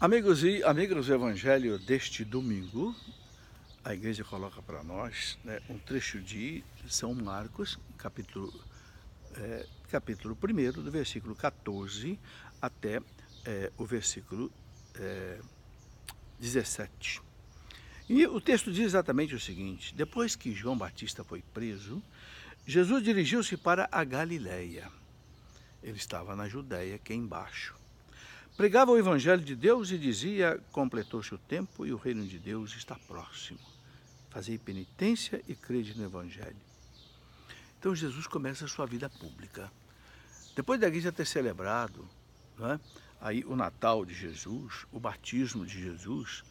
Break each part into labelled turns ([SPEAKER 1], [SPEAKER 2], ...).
[SPEAKER 1] Amigos e amigas do Evangelho deste domingo, a igreja coloca para nós, né, um trecho de São Marcos, capítulo 1, do versículo 14 até o versículo 17. E o texto diz exatamente o seguinte: depois que João Batista foi preso, Jesus dirigiu-se para a Galileia. Ele estava na Judéia, aqui embaixo. Pregava o Evangelho de Deus e dizia: completou-se o tempo e o reino de Deus está próximo. Fazei penitência e crede no Evangelho. Então Jesus começa a sua vida pública. Depois da igreja ter celebrado, né, aí o Natal de Jesus, o batismo de Jesus,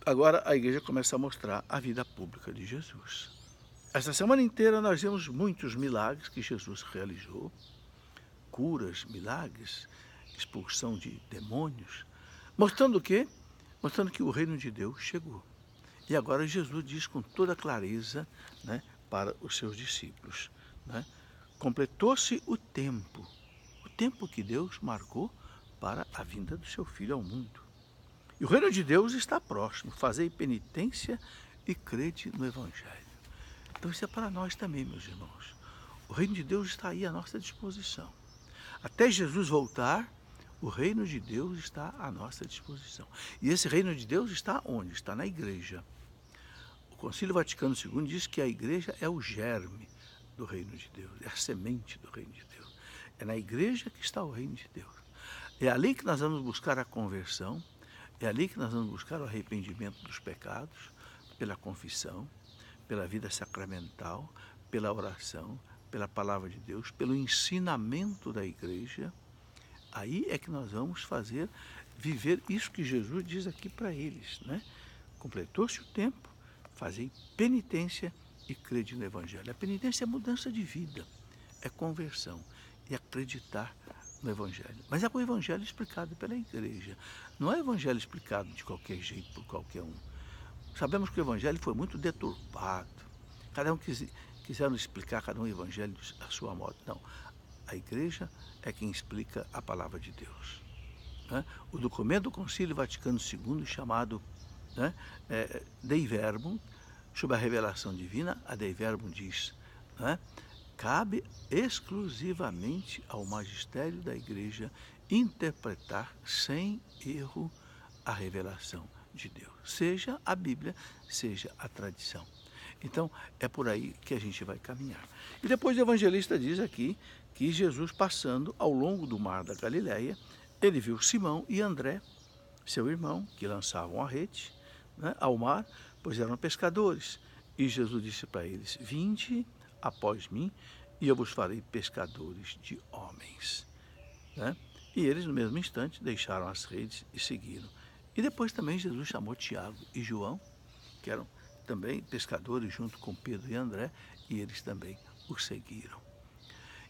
[SPEAKER 1] agora a igreja começa a mostrar a vida pública de Jesus. Essa semana inteira nós vemos muitos milagres que Jesus realizou, curas, milagres, expulsão de demônios, mostrando o quê? Mostrando que o reino de Deus chegou. E agora Jesus diz com toda clareza, né, para os seus discípulos, né, completou-se o tempo que Deus marcou para a vinda do seu Filho ao mundo. E o reino de Deus está próximo. Fazei penitência e crede no Evangelho. Então isso é para nós também, meus irmãos. O reino de Deus está aí à nossa disposição. Até Jesus voltar, o reino de Deus está à nossa disposição. E esse reino de Deus está onde? Está na igreja. O Concílio Vaticano II diz que a igreja é o germe do reino de Deus, é a semente do reino de Deus. É na igreja que está o reino de Deus. É ali que nós vamos buscar a conversão, é ali que nós vamos buscar o arrependimento dos pecados, pela confissão, pela vida sacramental, pela oração, pela palavra de Deus, pelo ensinamento da igreja. Aí é que nós vamos viver isso que Jesus diz aqui para eles, né? Completou-se o tempo, fazei penitência e crede no Evangelho. A penitência é mudança de vida, é conversão e acreditar no Evangelho. Mas é o Evangelho explicado pela igreja. Não é o Evangelho explicado de qualquer jeito por qualquer um. Sabemos que o Evangelho foi muito deturpado. Cada um quiseram explicar cada um o Evangelho à sua modo. Não. A igreja é quem explica a palavra de Deus. Né? O documento do Concílio Vaticano II, chamado, né, Dei Verbum, sobre a revelação divina, a Dei Verbum diz, né, cabe exclusivamente ao magistério da igreja interpretar sem erro a revelação de Deus, seja a Bíblia, seja a tradição. Então, é por aí que a gente vai caminhar. E depois o evangelista diz aqui que Jesus, passando ao longo do mar da Galileia, ele viu Simão e André, seu irmão, que lançavam a rede, né, ao mar, pois eram pescadores. E Jesus disse para eles: vinde após mim e eu vos farei pescadores de homens. Né? E eles, no mesmo instante, deixaram as redes e seguiram. E depois também Jesus chamou Tiago e João, que eram também pescadores junto com Pedro e André, e eles também o seguiram.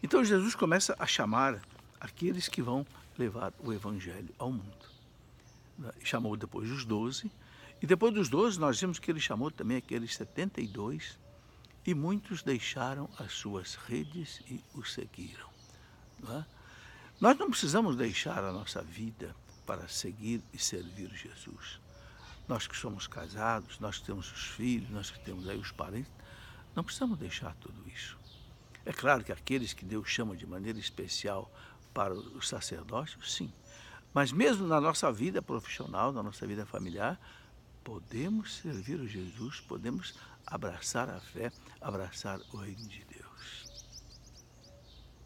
[SPEAKER 1] Então Jesus começa a chamar aqueles que vão levar o Evangelho ao mundo. Chamou depois os 12, e depois dos 12 nós vimos que ele chamou também aqueles 72, e muitos deixaram as suas redes e o seguiram. Não é? Nós não precisamos deixar a nossa vida para seguir e servir Jesus. Nós que somos casados, nós que temos os filhos, nós que temos aí os parentes, não precisamos deixar tudo isso. É claro que aqueles que Deus chama de maneira especial para o sacerdócio, sim. Mas mesmo na nossa vida profissional, na nossa vida familiar, podemos servir a Jesus, podemos abraçar a fé, abraçar o reino de Deus.